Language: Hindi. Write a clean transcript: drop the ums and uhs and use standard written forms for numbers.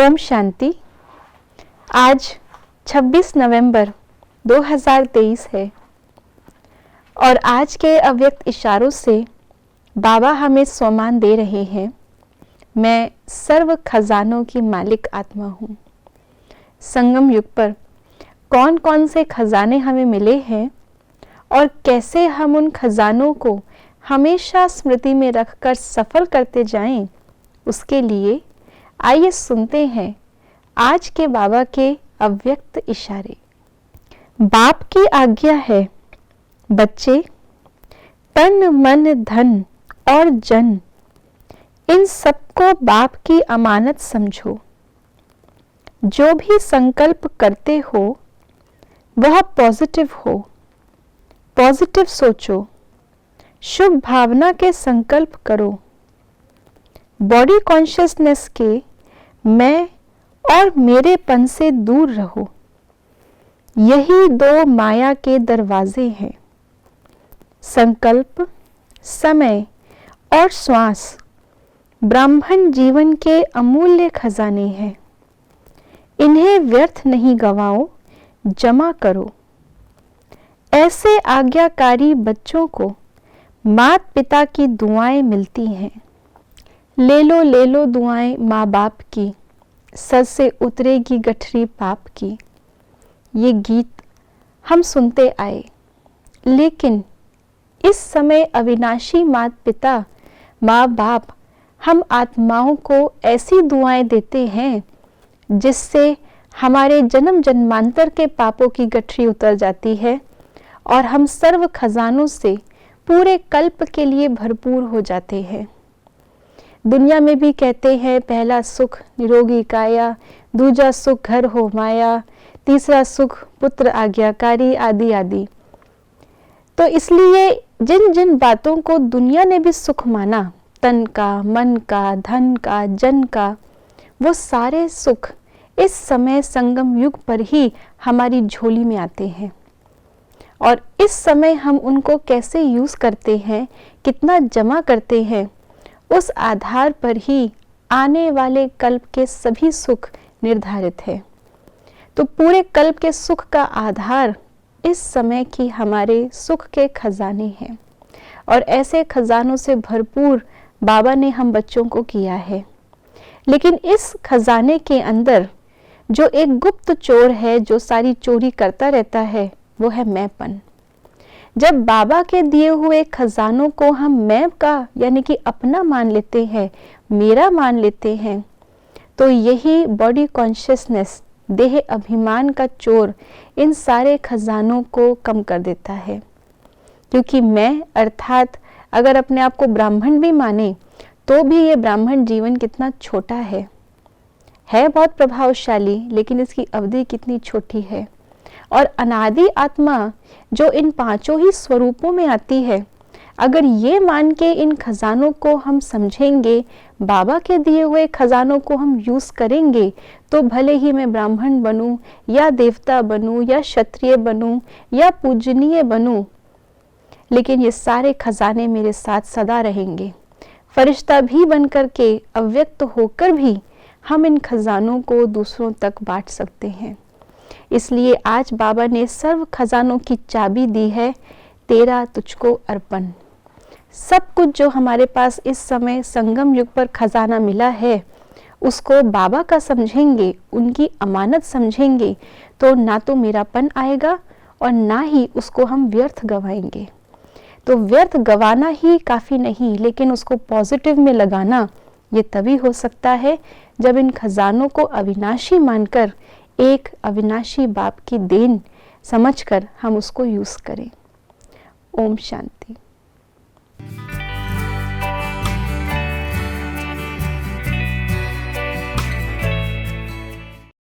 ओम शांति। आज 26 नवंबर 2023 है और आज के अव्यक्त इशारों से बाबा हमें सम्मान दे रहे हैं। मैं सर्व खजानों की मालिक आत्मा हूँ। संगम युग पर कौन कौन से खजाने हमें मिले हैं और कैसे हम उन खजानों को हमेशा स्मृति में रखकर सफल करते जाएं, उसके लिए आइए सुनते हैं आज के बाबा के अव्यक्त इशारे। बाप की आज्ञा है, बच्चे, तन मन धन और जन इन सबको बाप की अमानत समझो। जो भी संकल्प करते हो वह पॉजिटिव हो, पॉजिटिव सोचो, शुभ भावना के संकल्प करो। बॉडी कॉन्शियसनेस के मैं और मेरेपन से दूर रहो। यही दो माया के दरवाजे हैं। संकल्प, समय और श्वास ब्राह्मण जीवन के अमूल्य खजाने हैं। इन्हें व्यर्थ नहीं गवाओ, जमा करो। ऐसे आज्ञाकारी बच्चों को माता पिता की दुआएं मिलती हैं। ले लो दुआएं माँ बाप की, सर से उतरेगी गठरी पाप की। ये गीत हम सुनते आए, लेकिन इस समय अविनाशी माता पिता माँ बाप हम आत्माओं को ऐसी दुआएं देते हैं जिससे हमारे जन्म जन्मांतर के पापों की गठरी उतर जाती है और हम सर्व खजानों से पूरे कल्प के लिए भरपूर हो जाते हैं। दुनिया में भी कहते हैं पहला सुख निरोगी काया, दूजा सुख घर हो माया, तीसरा सुख पुत्र आज्ञाकारी, आदि आदि। तो इसलिए जिन जिन बातों को दुनिया ने भी सुख माना, तन का, मन का, धन का, जन का, वो सारे सुख इस समय संगम युग पर ही हमारी झोली में आते हैं। और इस समय हम उनको कैसे यूज करते हैं, कितना जमा करते हैं, उस आधार पर ही आने वाले कल्प के सभी सुख निर्धारित है। तो पूरे कल्प के सुख का आधार इस समय की हमारे सुख के खजाने हैं और ऐसे खजानों से भरपूर बाबा ने हम बच्चों को किया है। लेकिन इस खजाने के अंदर जो एक गुप्त चोर है, जो सारी चोरी करता रहता है, वो है मैंपन। जब बाबा के दिए हुए खजानों को हम मैं का यानी कि अपना मान लेते हैं, मेरा मान लेते हैं, तो यही बॉडी कॉन्शियसनेस, देह अभिमान का चोर इन सारे खजानों को कम कर देता है। क्योंकि मैं अर्थात अगर अपने आप को ब्राह्मण भी माने तो भी ये ब्राह्मण जीवन कितना छोटा है बहुत प्रभावशाली, लेकिन इसकी अवधि कितनी छोटी है। और अनादि आत्मा जो इन पांचों ही स्वरूपों में आती है, अगर ये मान के इन खजानों को हम समझेंगे, बाबा के दिए हुए खजानों को हम यूज करेंगे, तो भले ही मैं ब्राह्मण बनूं या देवता बनूं या क्षत्रिय बनूं या पूजनीय बनूं, लेकिन ये सारे खजाने मेरे साथ सदा रहेंगे। फरिश्ता भी बनकर के, अव्यक्त होकर भी हम इन खजानों को दूसरों तक बांट सकते हैं। इसलिए आज बाबा ने सर्व खजानों की चाबी दी है, तेरा तुझको अर्पण। सब कुछ जो हमारे पास इस समय संगम युग पर खजाना मिला है, उसको बाबा का समझेंगे, उनकी अमानत समझेंगे, तो ना तो मेरापन आएगा और ना ही उसको हम व्यर्थ गवाएंगे। तो व्यर्थ गवाना ही काफ़ी नहीं, लेकिन उसको पॉजिटिव में लगाना ये तभी हो सकता है जब इन खजानों को अविनाशी मानकर, एक अविनाशी बाप की देन समझकर हम उसको यूज़ करें। ओम शांति।